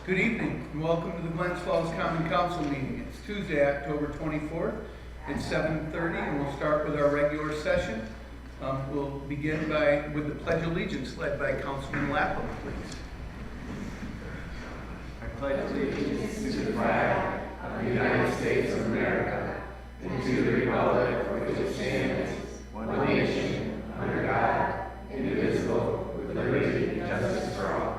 Good evening and welcome to the Glens Common Council meeting. It's Tuesday, October 24th. It's 7:30 and we'll start with our regular session. We'll begin with the Pledge of Allegiance led by Councilman Lapham, please. I pledge allegiance to the flag of the United States of America and to the republic for which it stands, one nation, under God, indivisible, with liberty and justice for all.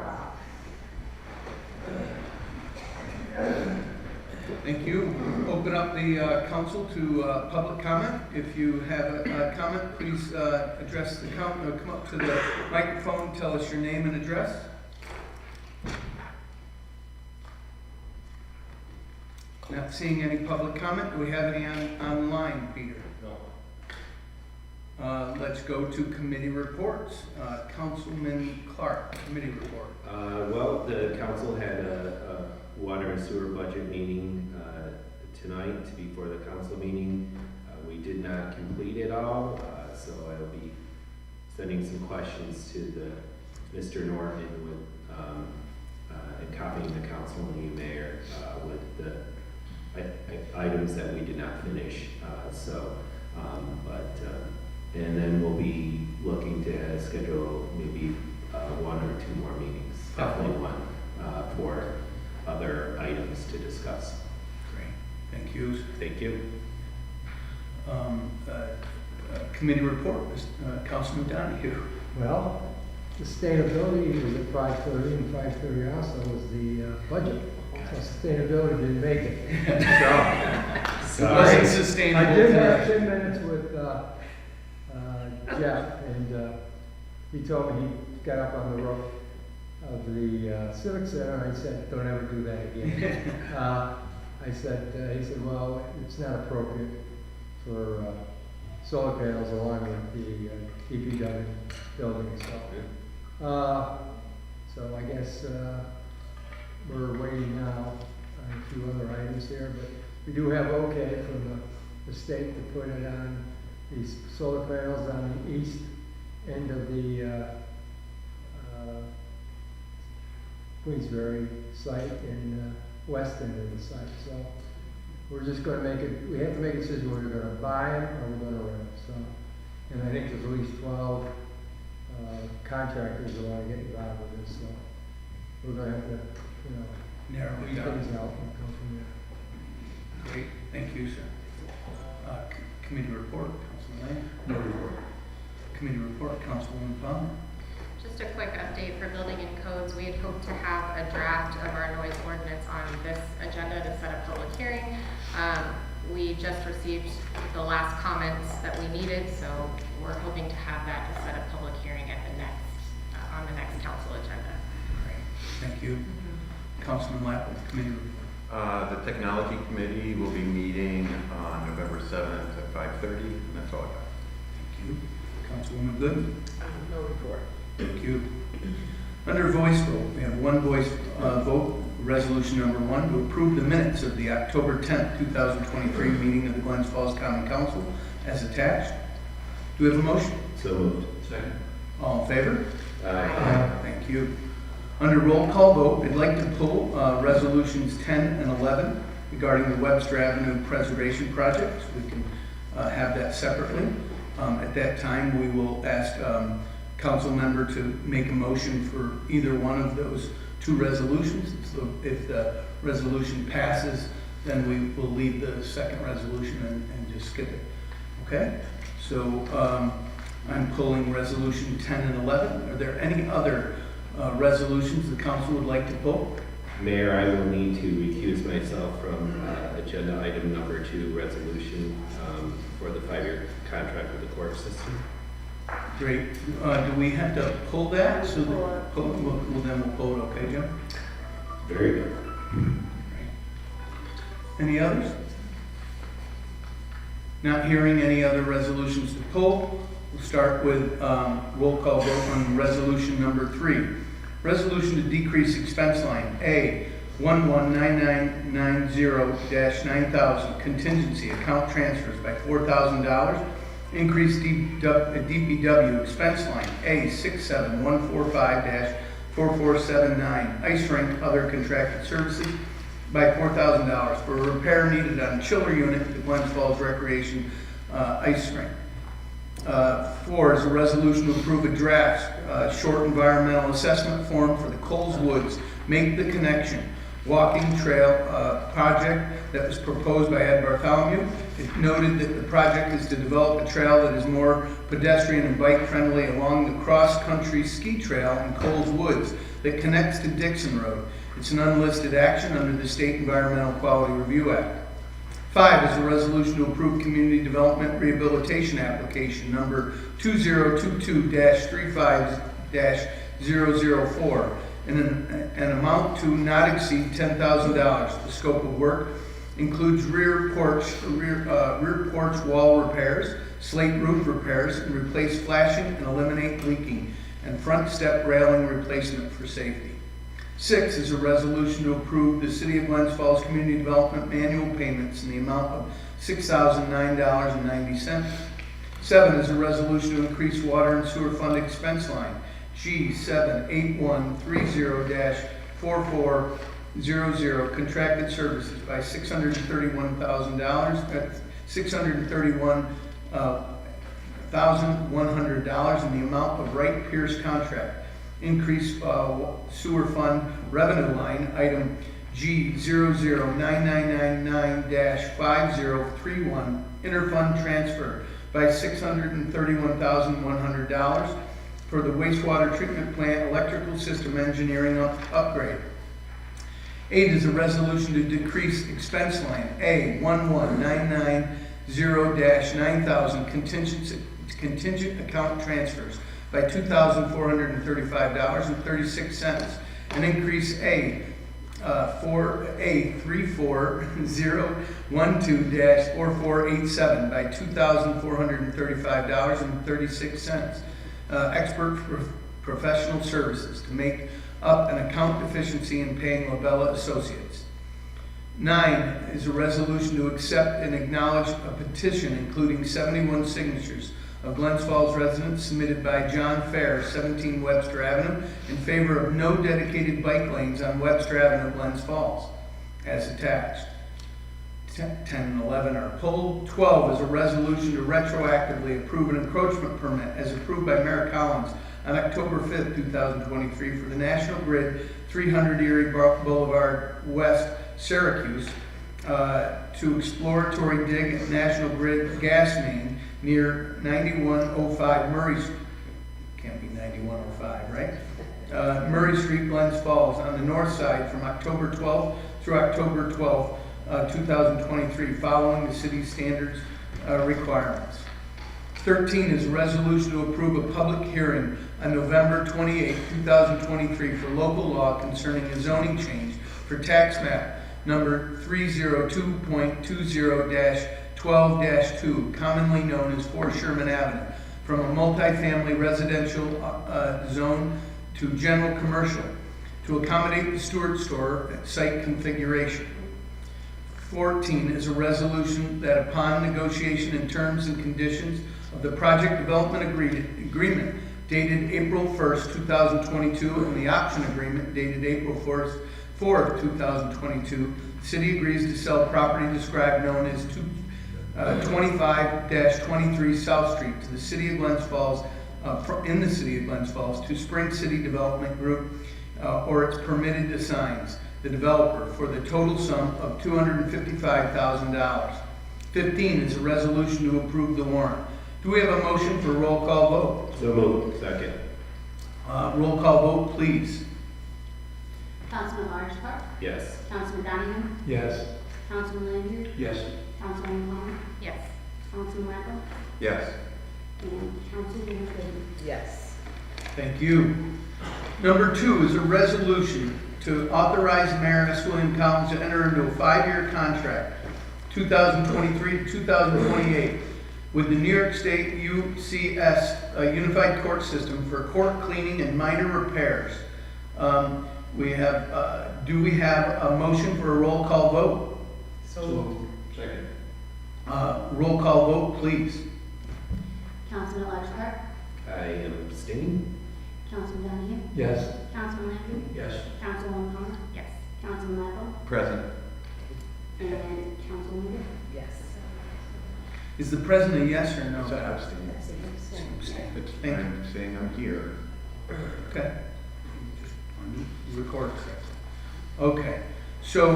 Thank you. Open up the council to public comment. If you have a comment, please address the council. Come up to the microphone, tell us your name and address. Not seeing any public comment. Do we have any online, Peter? No. Let's go to committee reports. Councilman Clark, committee report. Well, the council had a water and sewer budget meeting tonight before the council meeting. We did not complete it all, so I'll be sending some questions to Mr. Norton and copying the council and you, Mayor, with the items that we did not finish. And then we'll be looking to schedule maybe one or two more meetings. Definitely one for other items to discuss. Great, thank you. Thank you. Committee report, Councilman Donahue. Well, sustainability was at 5:30 and 5:30 also was the budget. So sustainability didn't make it. So, it wasn't sustainable. I did have 10 minutes with Jeff, and he told me he got up on the roof of the Civic Center, and I said, don't ever do that again. He said, well, it's not appropriate for solar panels along with the DPW building. So I guess we're waiting now on a few other items here, but we do have okay from the state to put it on these solar panels on the east end of the Queensbury site and west end of the site. So we're just going to make it, we have to make a decision whether we're going to buy them or we're going to rent them. So, and I think there's at least 12 contractors that want to get involved with this. So we're going to have to, narrow it down. things out and go from there. Great, thank you, sir. Committee report, Councilman Lane. No report. Committee report, Councilwoman Palmer. Just a quick update for building and codes. We had hoped to have a draft of our noise ordinance on this agenda to set a public hearing. We just received the last comments that we needed, so we're hoping to have that to set a public hearing at on the next council agenda. Great, thank you. Councilman Lapham, committee report. The technology committee will be meeting on November 7th at 5:30, and that's all I got. Thank you. Councilwoman Good. No report. Thank you. Under voice vote, we have one voice vote, resolution number 1, to approve the minutes of the October 10th, 2023 meeting of the Glens Falls Common Council as attached. Do we have a motion? So moved. Second. All in favor? Aye. Thank you. Under roll call vote, I'd like to pull resolutions 10 and 11 regarding the Webster Avenue Preservation Project. We can have that separately. At that time, we will ask council member to make a motion for either one of those two resolutions. So if the resolution passes, then we will leave the second resolution and just skip it. Okay? So I'm pulling resolution 10 and 11. Are there any other resolutions the council would like to pull? Mayor, I will need to recuse myself from agenda item number 2, resolution for the 5-year contract with the court system. Great. Do we have to pull that? So that, then we'll pull it. Okay, Jim? Very good. Any others? Not hearing any other resolutions to pull, we'll start with roll call vote on resolution number 3. Resolution to decrease expense line A 119990-9000 contingency account transfers by $4,000. Increase DPW expense line A 67145- 4479, ice rink, other contracted services by $4,000 for a repair needed on chiller unit at the Glens Falls Recreation ice rink. 4 is a resolution to approve a draft short environmental assessment form for the Coles Woods Make the Connection walking trail project that was proposed by Ed Bartholomew. It noted that the project is to develop a trail that is more pedestrian and bike friendly along the cross-country ski trail in Coles Woods that connects to Dixon Road. It's an unlisted action under the State Environmental Quality Review Act. 5 is a resolution to approve community development rehabilitation application number 2022-35-004 in an amount to not exceed $10,000. The scope of work includes rear porch wall repairs, slate roof repairs, and replace flashing and eliminate leaking, and front step railing replacement for safety. 6 is a resolution to approve the City of Glens Falls Community Development manual payments in the amount of $6,009.90. 7 is a resolution to increase water and sewer fund expense line G78130-4400 contracted services by $631,100 in the amount of Wright Pierce contract. Increase sewer fund revenue line item G009999-5031 interfund transfer by $631,100 for the wastewater treatment plant electrical system engineering upgrade. 8 is a resolution to decrease expense line A11990-9000 contingent account transfers by $2,435.36 and increase A34012-4487 by $2,435.36. Expert professional services to make up an account deficiency in paying Labella Associates. 9 is a resolution to accept and acknowledge a petition including 71 signatures of Glens Falls residents submitted by John Fair, 17 Webster Avenue, in favor of no dedicated bike lanes on Webster Avenue, Glens Falls, as attached. 10 and 11 are pulled. 12 is a resolution to retroactively approve an encroachment permit as approved by Mayor Collins on October 5th, 2023 for the National Grid 300 Erie Boulevard West, Syracuse, to exploratory dig at National Grid gas main near 9105 Murray Street. Can't be 9105, right? Murray Street, Glens Falls, on the north side from October 12th through October 12th, 2023, following the city standards requirements. 13 is a resolution to approve a public hearing on November 28, 2023 for local law concerning a zoning change for tax map number 302.20-12-2, commonly known as 4 Sherman Avenue, from a multifamily residential zone to general commercial to accommodate the Stewart store site configuration. 14 is a resolution that upon negotiation in terms and conditions of the project development agreement dated April 1st, 2022, and the option agreement dated April 4th, 2022, the city agrees to sell property described known as 25-23 South Street to the City of Glens Falls, in the City of Glens Falls, to Spring City Development Group or its permitted assigns, the developer, for the total sum of $255,000. 15 is a resolution to approve the warrant. Do we have a motion for roll call vote? So moved. Second. Roll call vote, please. Councilman Large-Park, Yes. Councilman Donahue, Yes. Councilman Landry, Yes. Councilman Long, Yes. Councilman Wendell, Yes. and Councilman Goodman. Yes. Thank you. Number 2 is a resolution to authorize Mayor S. William Collins to enter into a 5-year contract, 2023 to 2028, with the New York State UCS Unified Court System for court cleaning and minor repairs. Do we have a motion for a roll call vote? So Second. Roll call vote, please. Councilman Large-Park, I am abstaining. Councilman Donahue? Yes. Councilman Landry? Yes. Councilwoman Thomas? Yes. Councilman Lapple? Present. And Councilwoman Good? Yes. Is the president a yes or no? So abstain. Abstain. It's, Thank you. I'm saying I'm here. Okay. Just record it. Okay, so,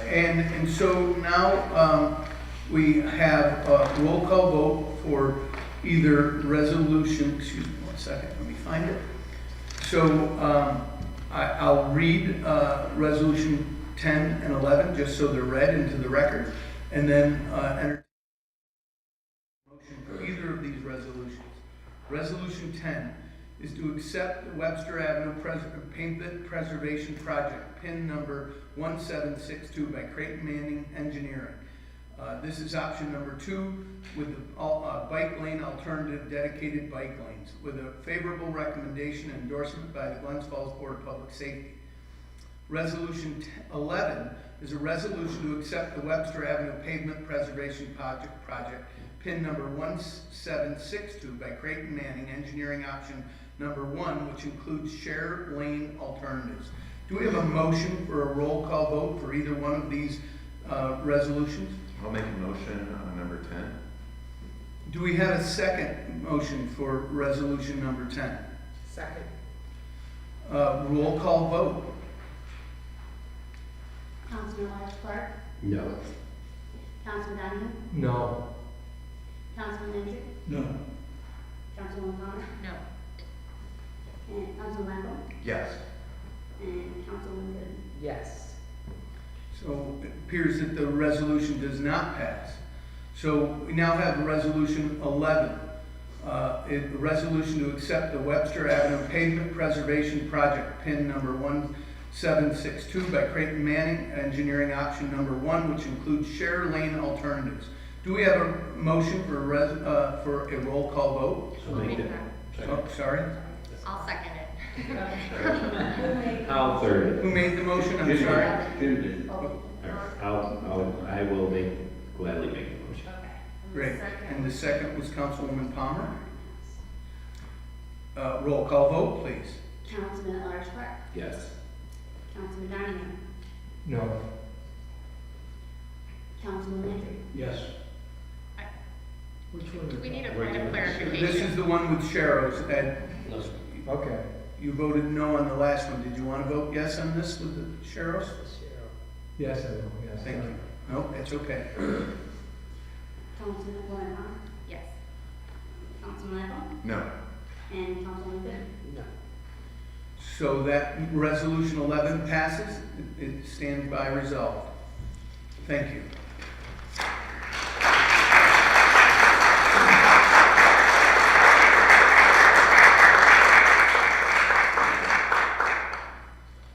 and so now, we have a roll call vote for either resolution, excuse me 1 second, let me find it. So, I'll read, resolution 10 and 11, just so they're read into the record, and then, enter motion for either of these resolutions. Resolution 10 is to accept the Webster Avenue Pavement Preservation Project, PIN number 1762 by Creighton Manning Engineering. This is option number 2 with the bike lane alternative dedicated bike lanes with a favorable recommendation and endorsement by the Glens Falls Board of Public Safety. Resolution 11 is a resolution to accept the Webster Avenue Pavement Preservation Project, PIN number 1762 by Creighton Manning Engineering option number 1, which includes shared lane alternatives. Do we have a motion for a roll call vote for either one of these resolutions? I'll make a motion on number 10. Do we have a second motion for resolution number 10? Second. Roll call vote. Councilman Lawrence Clark? No. Councilman Donahue? No. Councilman Landry? No. Councilwoman Thomas? No. And Councilman Lapple? Yes. And Councilwoman Good? Yes. So it appears that the resolution does not pass. So we now have resolution 11. A resolution to accept the Webster Avenue Pavement Preservation Project, PIN number 1762 by Creighton Manning Engineering option number 1, which includes share lane alternatives. Do we have a motion for a roll call vote? I'll make it. Oh, sorry. I'll second it. I'll third Who it. made the motion? I'm sorry. I will gladly make the motion. Okay. Great. And the second was Councilwoman Palmer. Roll call vote, please. Councilman Lawrence Clark? Yes. Councilman Donahue? No. Councilman Landry? Yes. Which one? We need a We're point of doing- clarification. This is the one with Sharrows. Ed, Okay. you voted no on the last one. Did you want to vote yes on this with the Sharrows? Yes, I will, yes. Thank you. No, that's okay. Councilman Thomas? Yes. Councilman Lapple? No. And Councilwoman Good? No. So that resolution 11 passes. It stands by resolved. Thank you.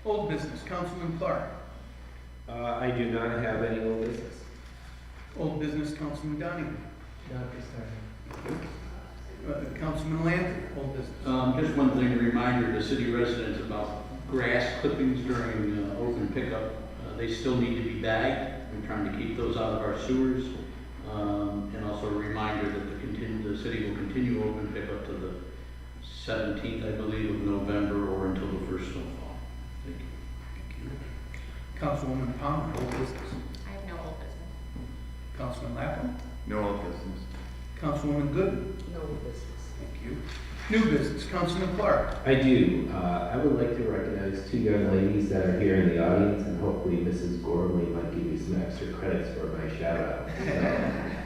Old business, Councilman Clark. I do not have any old business. Old business, Councilman Donahue. Not this time. Councilman Landry, old business. Just one thing, a reminder to city residents about grass clippings during open pickup. They still need to be bagged. We're trying to keep those out of our sewers. And also a reminder that the city will continue open pickup to the 17th, I believe, of November or until the first snowfall. Thank you. Councilwoman Palmer, old business. I have no old business. Councilman Lapham. No old business. Councilwoman Gooden. No business. Thank you. New business, Councilman Clark. I do. I would like to recognize two young ladies that are here in the audience, and hopefully Mrs. Gormley might give you some extra credits for my shout out.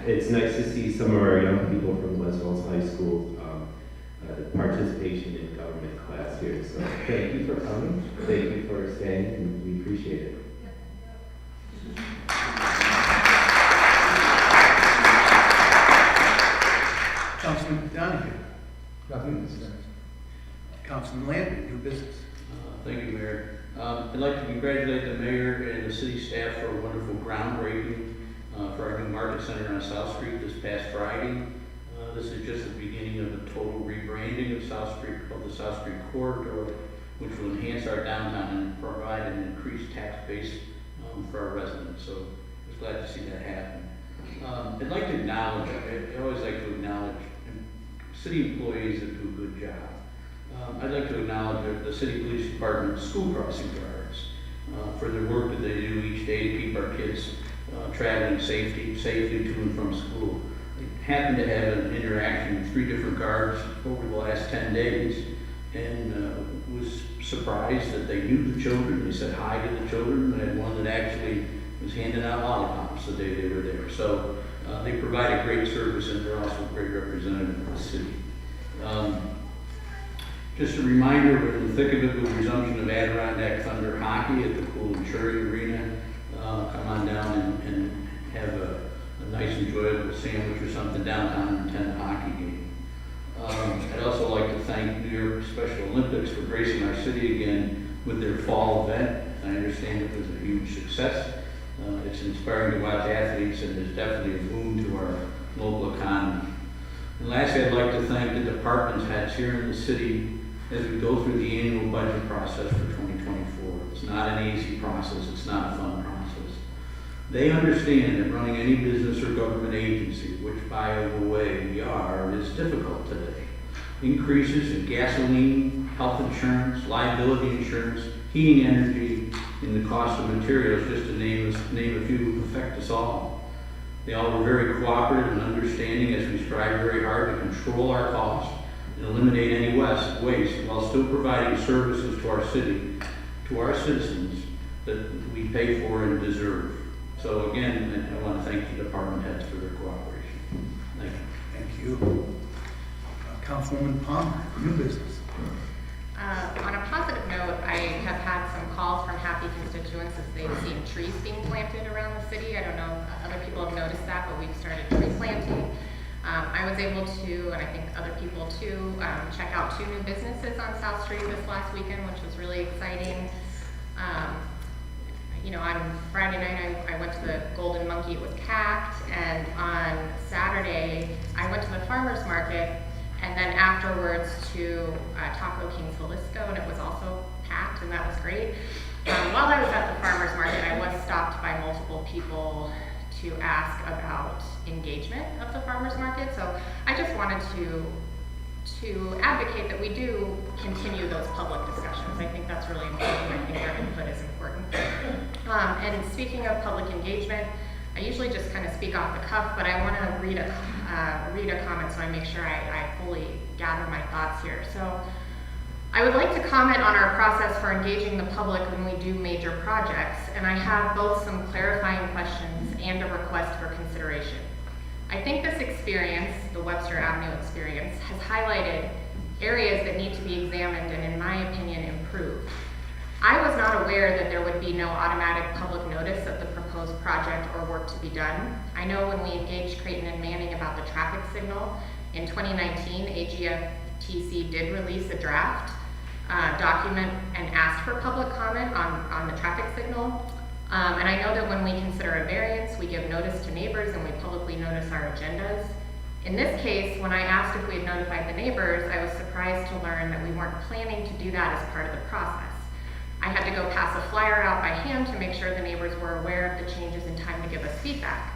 It's nice to see some of our young people from Glens Falls High School participation in government class here. So thank you for coming. Thank you for staying, and we appreciate it. Councilman Donahue. Nothing this time. Councilman Landry, new business. Thank you, Mayor. I'd like to congratulate the mayor and the city staff for a wonderful groundbreaking for our new market center on South Street this past Friday. This is just the beginning of a total rebranding of South Street called the South Street Corridor, which will enhance our downtown and provide an increased tax base for our residents. So I was glad to see that happen. I'd like to acknowledge, I always like to acknowledge city employees that do a good job. I'd like to acknowledge the City Police Department school crossing guards for their work that they do each day to keep our kids traveling safely to and from school. I happened to have an interaction with 3 different guards over the last 10 days and was surprised that they knew the children. They said hi to the children. I had one that actually was handing out lollipops the day they were there. So they provide a great service, and they're also a great representative of the city. Just a reminder, we're in the thick of it with the resumption of Adirondack Thunder hockey at the Pool and Cherry Arena. Come on down and have a nice, enjoyable sandwich or something downtown and attend the hockey game. I'd also like to thank New York Special Olympics for gracing our city again with their fall event. I understand it was a huge success. It's inspiring to watch athletes, and it's definitely a boon to our local economy. And lastly, I'd like to thank the department heads here in the city as we go through the annual budget process for 2024. It's not an easy process. It's not a fun process. They understand that running any business or government agency, which by the way we are, is difficult today. Increases in gasoline, health insurance, liability insurance, heating energy, and the cost of materials, just to name a few, affect us all. They all were very cooperative and understanding as we strive very hard to control our costs and eliminate any waste while still providing services to our city, to our citizens that we pay for and deserve. So again, I want to thank the department heads for their cooperation. Thank you. Thank you. Councilwoman Palmer, new business. On a positive note, I have had some calls from happy constituents as they've seen trees being planted around the city. I don't know if other people have noticed that, but we've started tree planting. I was able to, and I think other people too, check out 2 new businesses on South Street this last weekend, which was really exciting. On Friday night, I went to the Golden Monkey with CACT, and on Saturday, I went to the farmer's market, and then afterwards to Taco King Jalisco, and it was also packed, and that was great. While I was at the farmer's market, I was stopped by multiple people to ask about engagement of the farmer's market, so I just wanted to advocate that we do continue those public discussions. I think that's really important. I think their input is important. And speaking of public engagement, I usually just kind of speak off the cuff, but I want to read a comment so I make sure I fully gather my thoughts here. So I would like to comment on our process for engaging the public when we do major projects, and I have both some clarifying questions and a request for consideration. I think this experience, the Webster Avenue experience, has highlighted areas that need to be examined and, in my opinion, improved. I was not aware that there would be no automatic public notice of the proposed project or work to be done. I know when we engaged Creighton and Manning about the traffic signal in 2019, AGFTC did release a draft document and asked for public comment on the traffic signal. And I know that when we consider a variance, we give notice to neighbors and we publicly notice our agendas. In this case, when I asked if we had notified the neighbors, I was surprised to learn that we weren't planning to do that as part of the process. I had to go pass a flyer out by hand to make sure the neighbors were aware of the changes in time to give us feedback.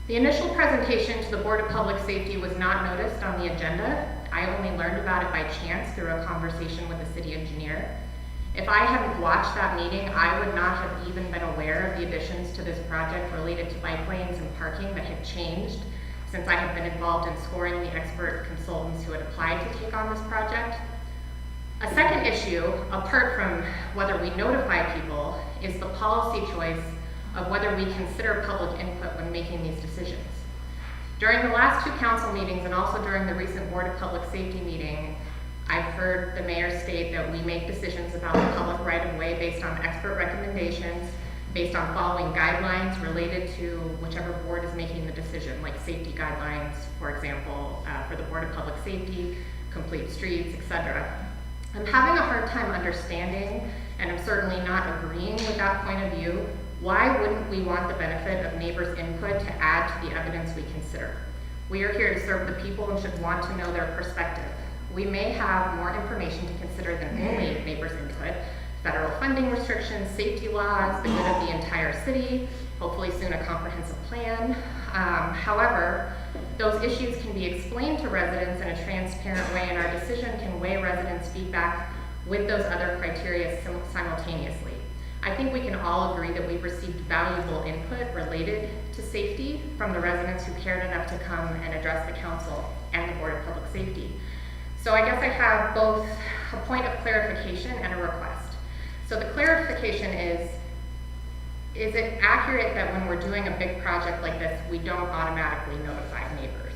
The initial presentation to the Board of Public Safety was not noticed on the agenda. I only learned about it by chance through a conversation with the city engineer. If I hadn't watched that meeting, I would not have even been aware of the additions to this project related to bike lanes and parking that had changed since I have been involved in scoring the expert consultants who had applied to take on this project. A second issue, apart from whether we notify people, is the policy choice of whether we consider public input when making these decisions. During the last 2 council meetings and also during the recent Board of Public Safety meeting, I've heard the mayor state that we make decisions about the public right-of-way based on expert recommendations, based on following guidelines related to whichever board is making the decision, like safety guidelines, for example, for the Board of Public Safety, complete streets, etc. I'm having a hard time understanding, and I'm certainly not agreeing with that point of view. Why wouldn't we want the benefit of neighbors' input to add to the evidence we consider? We are here to serve the people and should want to know their perspective. We may have more information to consider than only neighbors' input, federal funding restrictions, safety laws, the good of the entire city, hopefully soon a comprehensive plan. However, those issues can be explained to residents in a transparent way, and our decision can weigh residents' feedback with those other criteria simultaneously. I think we can all agree that we've received valuable input related to safety from the residents who cared enough to come and address the council and the Board of Public Safety. So I guess I have both a point of clarification and a request. So the clarification is it accurate that when we're doing a big project like this, we don't automatically notify neighbors?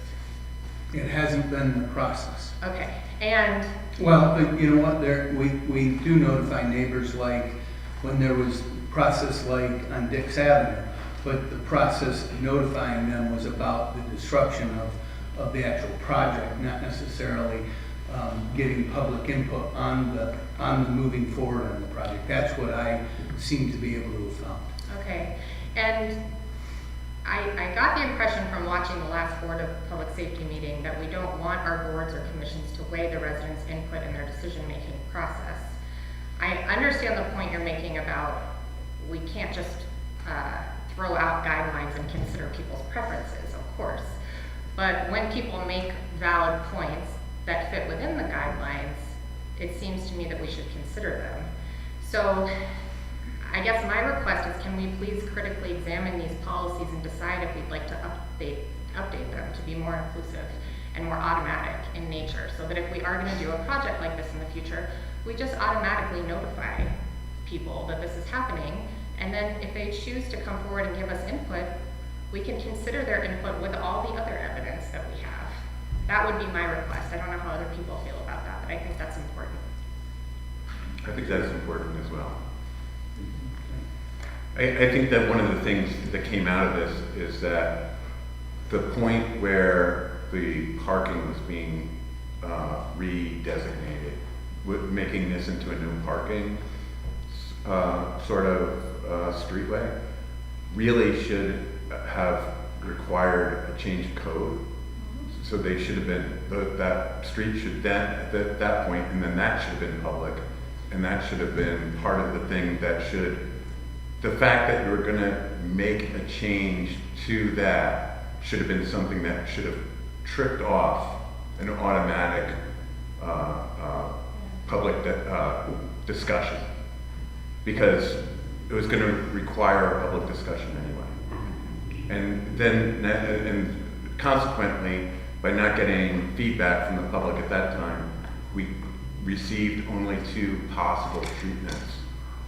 It hasn't been the process. Okay, and Well, you know what, we do notify neighbors, like when there was process like on Dix Avenue, but the process of notifying them was about the disruption of the actual project, not necessarily getting public input on the moving forward on the project. That's what I seem to be able to have found. okay, and I got the impression from watching the last Board of Public Safety meeting that we don't want our boards or commissions to weigh the residents' input in their decision-making process. I understand the point you're making about we can't just throw out guidelines and consider people's preferences, of course. But when people make valid points that fit within the guidelines, it seems to me that we should consider them. So I guess my request is, can we please critically examine these policies and decide if we'd like to update them to be more inclusive and more automatic in nature, so that if we are gonna do a project like this in the future, we just automatically notify people that this is happening, and then if they choose to come forward and give us input, we can consider their input with all the other evidence that we have. That would be my request. I don't know how other people feel about that, but I think that's important. I think that's important as well. I think that one of the things that came out of this is that the point where the parking was being redesignated, making this into a no parking sort of streetway, really should have required a change of code. So they should have been, that street should then, at that point, and then that should have been public, and that should have been part of the thing that should, the fact that you were gonna make a change to that should have been something that should have tripped off an automatic public discussion, because it was gonna require a public discussion anyway. And then, and consequently, by not getting feedback from the public at that time, we received only 2 possible treatments,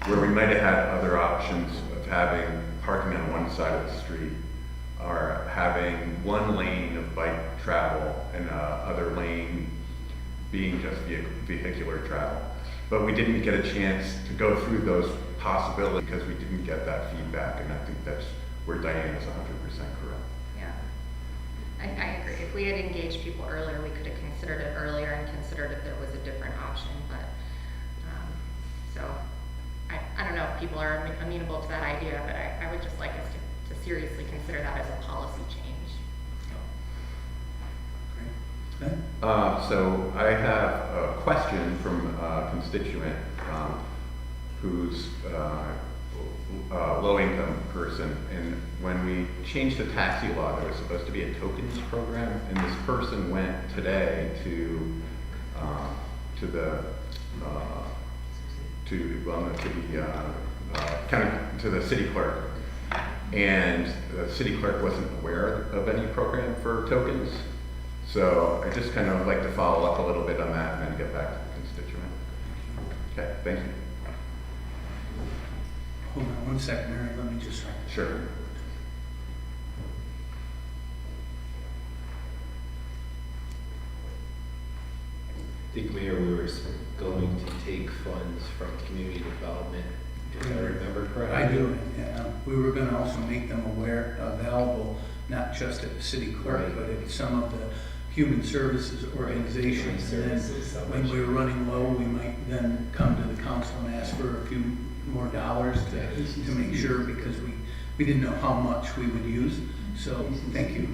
where we might have had other options of having parking on one side of the street, or having one lane of bike travel and other lane being just vehicular travel. But we didn't get a chance to go through those possibilities because we didn't get that feedback, and I think that's where Diane is 100% correct. Yeah, I agree. If we had engaged people earlier, we could have considered it earlier and considered if there was a different option, but, so, I don't know if people are amenable to that idea, but I would just like us to seriously consider that as a policy change. Okay. So I have a question from a constituent who's a low-income person, and when we changed the taxi law, there was supposed to be a tokens program, and this person went today to the city clerk, and the city clerk wasn't aware of any program for tokens. So I just kind of like to follow up a little bit on that and then get back to the constituent. Okay, thank you. Hold on 1 second, Mary, let me just write this. Sure. I think, Mayor, we were going to take funds from community development, if I remember correctly. I do, yeah. We were gonna also make them available, not just at the city clerk, Right. but at some of the human services organizations. Human And services, then how when much? we were running low, we might then come to the council and ask for a few more dollars to make sure, because we didn't know how much we would use. So, thank you.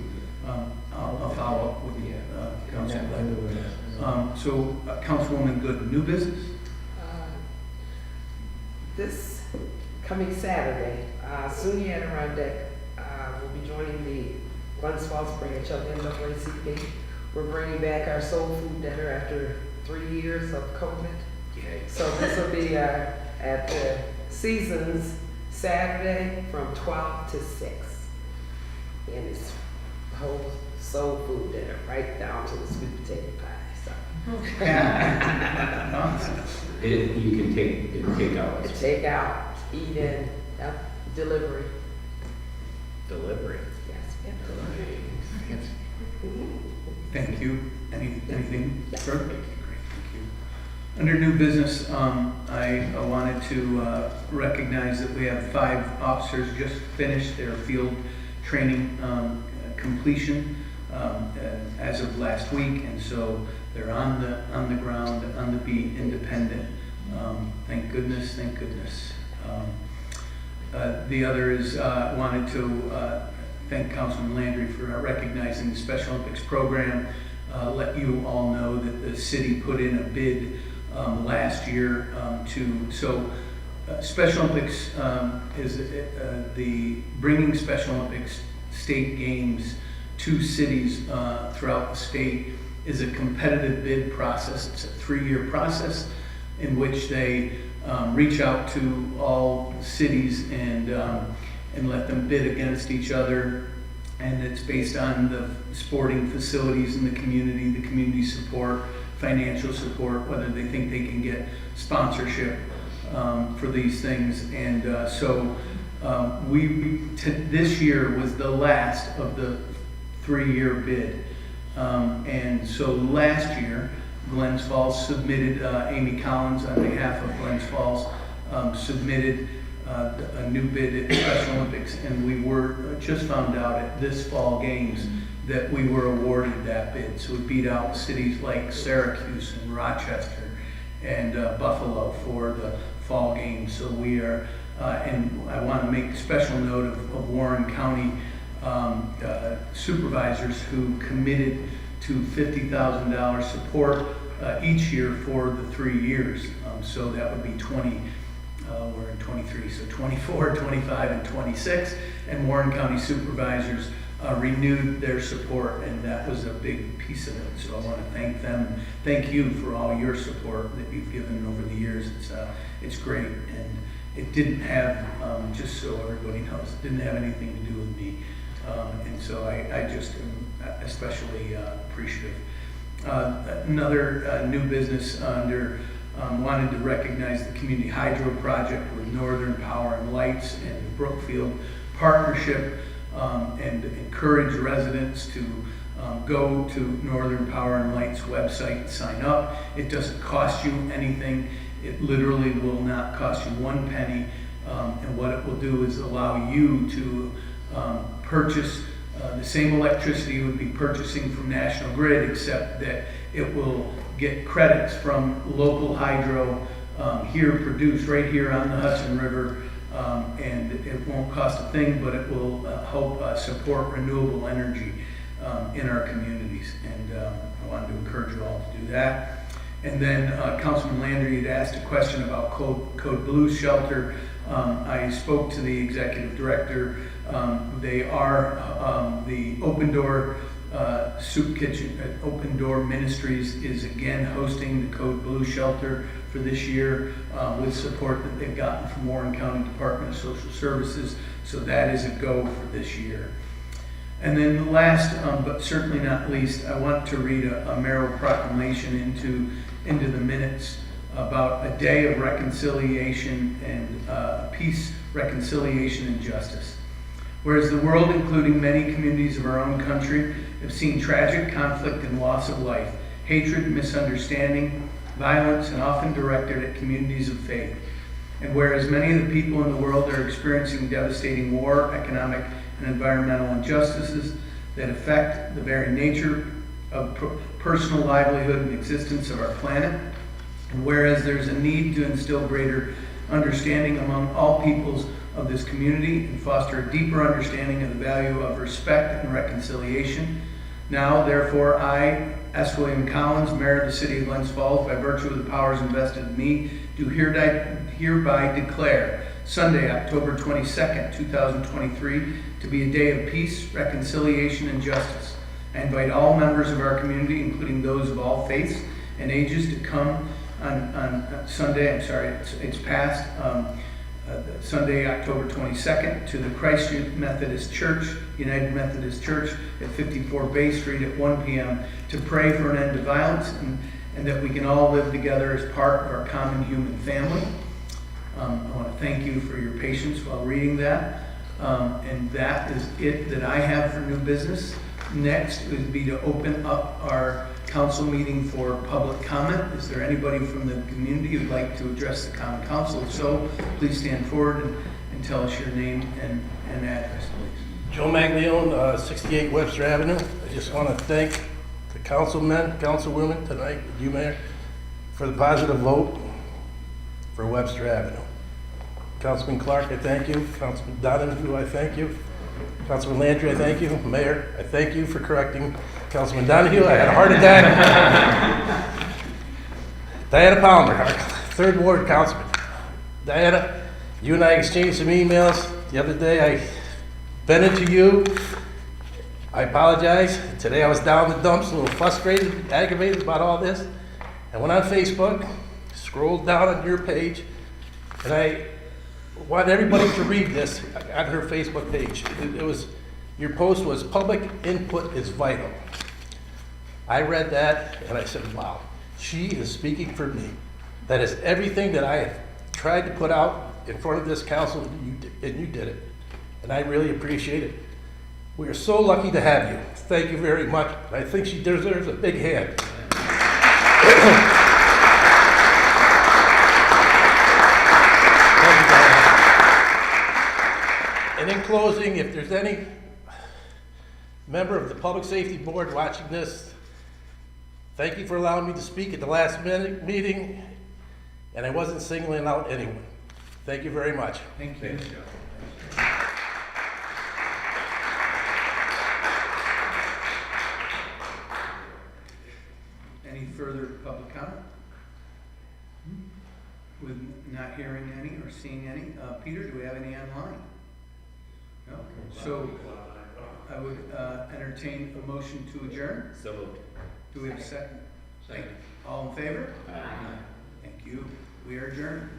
I'll follow up with you, Councilman. So, Councilwoman Good, new business? This coming Saturday, SUNY Adirondack will be joining the Glens Falls branch of NAACP. We're bringing back our soul food dinner after 3 years of COVID. So this will be at the Seasons Saturday from 12 to 6. And it's the whole soul food dinner, right down to the sweet potato pie. So. You can take out. Take out, eat in, delivery. Delivery. Yes, yep, delivery. Thank you. Anything further? Great, thank you. Under new business, I wanted to recognize that we have 5 officers just finished their field training completion as of last week, and so they're on the ground, on the beat, independent. Thank goodness, thank goodness. The other is wanted to thank Councilman Landry for recognizing the Special Olympics program. Let you all know that the city put in a bid last year Special Olympics is the bringing Special Olympics state games to cities throughout the state is a competitive bid process. It's a 3-year process in which they reach out to all cities and let them bid against each other. And it's based on the sporting facilities in the community support, financial support, whether they think they can get sponsorship for these things. And this year was the last of the 3-year bid. And so last year, Glens Falls submitted, Amy Collins on behalf of Glens Falls, submitted a new bid at Special Olympics, and we were just found out at this fall games that we were awarded that bid. So we beat out cities like Syracuse and Rochester and Buffalo for the fall games. So we are, and I want to make special note of Warren County supervisors who committed to $50,000 support each year for the 3 years. So that would be we're in 23, so 24, 25, and 26. And Warren County supervisors renewed their support, and that was a big piece of it. So I want to thank them. Thank you for all your support that you've given over the years. It's great, and it didn't have, just so everybody knows, it didn't have anything to do with me. And so I just am especially appreciative. Another new business wanted to recognize the Community Hydro Project with Northern Power and Lights and the Brookfield Partnership, and encourage residents to go to Northern Power and Lights website and sign up. It doesn't cost you anything. It literally will not cost you 1 penny. And what it will do is allow you to purchase the same electricity you would be purchasing from National Grid, except that it will get credits from local hydro here produced right here on the Hudson River, and it won't cost a thing, but it will help support renewable energy in our communities. And I wanted to encourage you all to do that. And then Councilman Landry had asked a question about Code Blue Shelter. I spoke to the executive director. They are the Open Door Soup Kitchen at Open Door Ministries is again hosting the Code Blue Shelter for this year with support that they've gotten from Warren County Department of Social Services. So that is a go for this year. And then the last, but certainly not least, I want to read a mayoral proclamation into the minutes about a day of reconciliation and peace, reconciliation, and justice. Whereas the world, including many communities of our own country, have seen tragic conflict and loss of life, hatred, misunderstanding, violence, and often directed at communities of faith. And whereas many of the people in the world are experiencing devastating war, economic, and environmental injustices that affect the very nature of personal livelihood and existence of our planet, and whereas there's a need to instill greater understanding among all peoples of this community and foster a deeper understanding of the value of respect and reconciliation. Now, therefore, I, S. William Collins, Mayor of the City of Glens Falls, by virtue of the powers invested in me, do hereby declare Sunday, October 22nd, 2023, to be a day of peace, reconciliation, and justice. I invite all members of our community, including those of all faiths and ages, to come on Sunday, it's past, Sunday, October 22nd, to the Christ Methodist Church, United Methodist Church at 54 Bay Street at 1 p.m. to pray for an end to violence and that we can all live together as part of our common human family. I want to thank you for your patience while reading that. And that is it that I have for new business. Next would be to open up our council meeting for public comment. Is there anybody from the community who'd like to address the common council? If so, please stand forward and tell us your name and address, please. Joe Maglione, 68 Webster Avenue. I just want to thank the councilmen, councilwomen tonight, you, Mayor, for the positive vote for Webster Avenue. Councilman Clark, I thank you. Councilman Donahue, I thank you. Councilman Landry, I thank you. Mayor, I thank you for correcting Councilman Donahue. I had a heart attack. Diana Palmer, our 3rd Ward Councilman. Diana, you and I exchanged some emails the other day. I vented to you. I apologize. Today I was down in the dumps, a little frustrated, aggravated about all this. I went on Facebook, scrolled down on your page, and I want everybody to read this on her Facebook page. It was, your post was, "Public input is vital." I read that and I said, wow, she is speaking for me. That is everything that I have tried to put out in front of this council, and you did it. And I really appreciate it. We are so lucky to have you. Thank you very much. I think she deserves a big hand. And in closing, if there's any member of the Public Safety Board watching this, thank you for allowing me to speak at the last minute meeting, and I wasn't singling out anyone. Thank you very much. Thank you. Any further public comment? With not hearing any or seeing any. Peter, do we have any online? No? So I would entertain a motion to adjourn. So moved. Do we have a second? Second. All in favor? Aye. Thank you. We are adjourned.